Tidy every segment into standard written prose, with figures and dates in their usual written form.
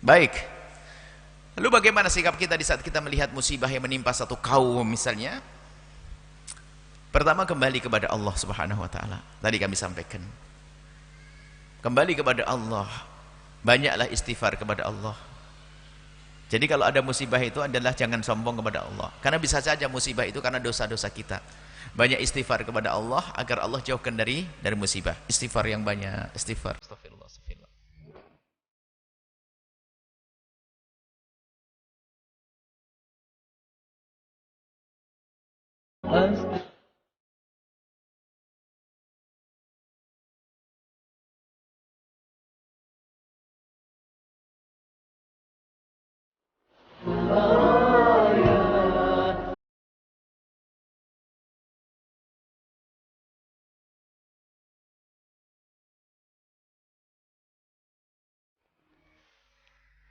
Baik. Lalu bagaimana sikap kita di saat kita melihat musibah yang menimpa satu kaum misalnya? Pertama, kembali kepada Allah Subhanahu wa taala. Tadi kami sampaikan. Kembali kepada Allah. Banyaklah istighfar kepada Allah. Jadi kalau ada musibah itu adalah jangan sombong kepada Allah. Karena bisa saja musibah itu karena dosa-dosa kita. Banyak istighfar kepada Allah agar Allah jauhkan dari musibah. Istighfar yang banyak, istighfar. Astagfirullah, astagfirullah.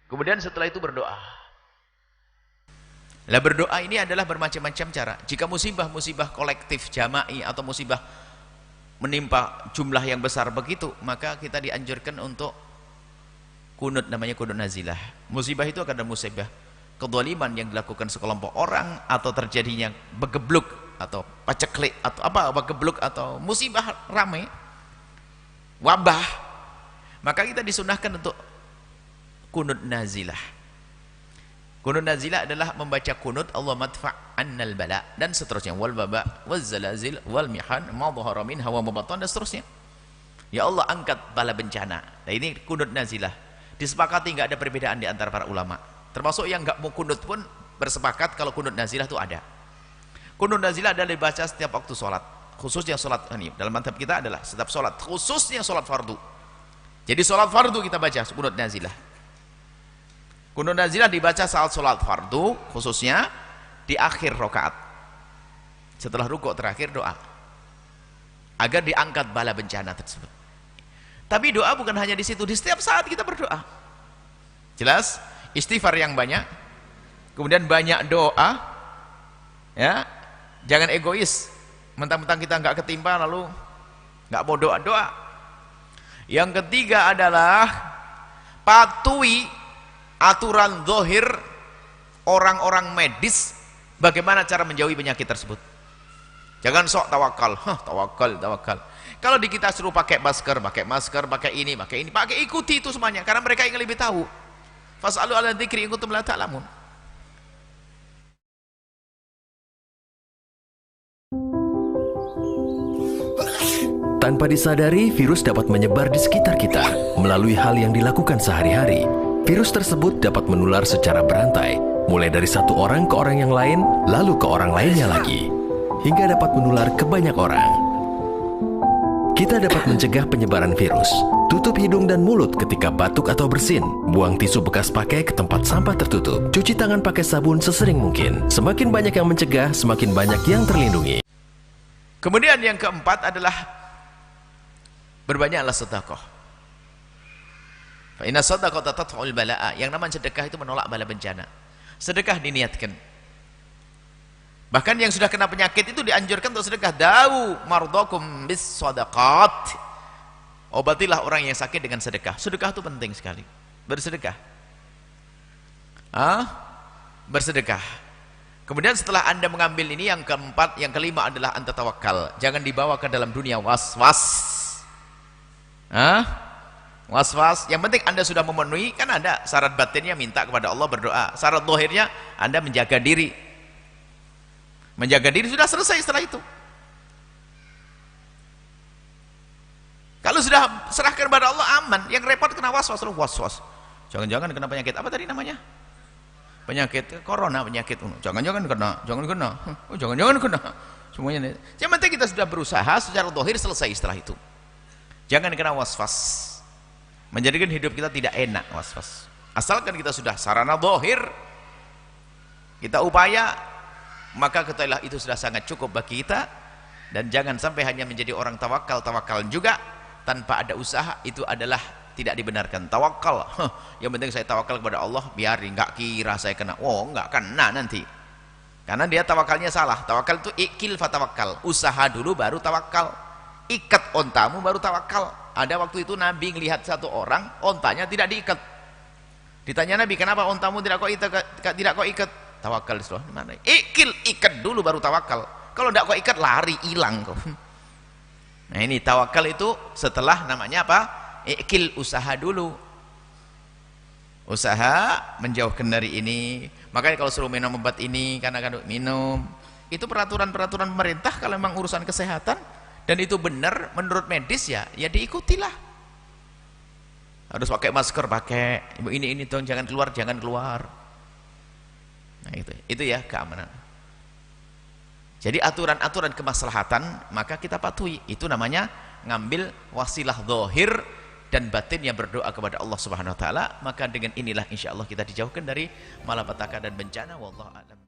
Kemudian setelah itu berdoa. Lah berdoa ini adalah bermacam-macam cara. Jika musibah-musibah kolektif jama'i atau musibah menimpa jumlah yang besar begitu, maka kita dianjurkan untuk kunut, namanya kunut nazilah. Musibah itu akan ada musibah kezaliman yang dilakukan sekelompok orang atau terjadinya begebluk atau paceklik atau apa begebluk atau musibah ramai, wabah. Maka kita disunahkan untuk kunut nazilah. Kunut nazilah adalah membaca kunut Allah madfa' annal bala dan seterusnya, wal baba waz zalazil wal mihan ma dhahara minha wa ma batan dan seterusnya. Ya Allah, angkat bala bencana. Nah, ini kunut nazilah. Disepakati, enggak ada perbedaan di antara para ulama. Termasuk yang enggak mau kunut pun bersepakat kalau kunut nazilah itu ada. Kunut nazilah adalah dibaca setiap waktu sholat, khususnya sholat ini dalam mazhab kita adalah setiap sholat, khususnya sholat fardu. Jadi sholat fardu kita baca kunut nazilah. Kunut nazilah dibaca saat sholat fardu, khususnya di akhir rakaat. Setelah rukuk terakhir doa agar diangkat bala bencana tersebut. Tapi doa bukan hanya di situ, di setiap saat kita berdoa. Jelas, istighfar yang banyak, kemudian banyak doa, ya, jangan egois. Mentang-mentang kita nggak ketimpa lalu nggak mau doa-doa. Yang ketiga adalah patuhi aturan zahir orang-orang medis bagaimana cara menjauhi penyakit tersebut. Jangan sok tawakal, tawakal. Kalau di kita suruh pakai masker, pakai ini, pakai ikuti itu semuanya karena mereka yang lebih tahu. Fas'alu ala dzikri in kuntum la ta'lamun. Tanpa disadari, virus dapat menyebar di sekitar kita melalui hal yang dilakukan sehari-hari. Virus tersebut dapat menular secara berantai, mulai dari satu orang ke orang yang lain, lalu ke orang lainnya lagi, hingga dapat menular ke banyak orang. Kita dapat mencegah penyebaran virus. Tutup hidung dan mulut ketika batuk atau bersin. Buang tisu bekas pakai ke tempat sampah tertutup. Cuci tangan pakai sabun sesering mungkin. Semakin banyak yang mencegah, semakin banyak yang terlindungi. Kemudian yang keempat adalah berbanyaklah sedekah. Fa inna sadaqata tad'ul balaa. Yang namanya sedekah itu menolak bala bencana. Sedekah diniatkan. Bahkan yang sudah kena penyakit itu dianjurkan untuk sedekah. Dawu mardakum bis sadaqat. Obatilah orang yang sakit dengan sedekah. Sedekah itu penting sekali. Bersedekah. Bersedekah. Kemudian setelah Anda mengambil ini, yang keempat, yang kelima adalah anta tawakal. Jangan dibawa ke dalam dunia was-was. Was-was, yang penting Anda sudah memenuhi, kan ada syarat batinnya minta kepada Allah berdoa, syarat zahirnya Anda menjaga diri sudah selesai. Setelah itu kalau sudah serahkan kepada Allah aman. Yang repot kena was-was, jangan-jangan kena penyakit apa tadi namanya, penyakit corona, penyakit jangan-jangan kena, jangan-jangan kena semuanya. Yang penting kita sudah berusaha secara zahir, selesai. Setelah itu jangan kena was-was, menjadikan hidup kita tidak enak was-was. Asalkan kita sudah sarana zahir, kita upaya, maka ketahuilah itu sudah sangat cukup bagi kita. Dan jangan sampai hanya menjadi orang tawakal juga tanpa ada usaha, itu adalah tidak dibenarkan. Tawakal, yang penting saya tawakal kepada Allah, biarin, nggak kira saya kena. Nggak kena nanti, karena dia tawakalnya salah. Tawakal itu ikil fatawakal, usaha dulu baru tawakal. ikat ontamu baru tawakal. Ada waktu itu Nabi melihat satu orang ontanya tidak diikat. Ditanya Nabi, kenapa ontamu tidak kau ikat? Tawakal Rasulullah. Mana? Ikat dulu baru tawakal. Kalau tidak kau ikat lari, hilang kau. Nah ini tawakal itu setelah namanya apa? Ikil, usaha dulu. Usaha menjauhkan dari ini. Makanya kalau suruh minum obat ini, karena kan minum. Itu peraturan-peraturan pemerintah kalau memang urusan kesehatan dan itu benar menurut medis ya diikutilah. Harus pakai masker, pakai. Ibu ini dong, jangan keluar. Nah itu ya keamanan. Jadi aturan-aturan kemaslahatan maka kita patuhi. Itu namanya ngambil wasilah zahir dan batin yang berdoa kepada Allah Subhanahu wa taala. Maka dengan inilah insyaallah kita dijauhkan dari malapetaka dan bencana. Wallahu a'lam.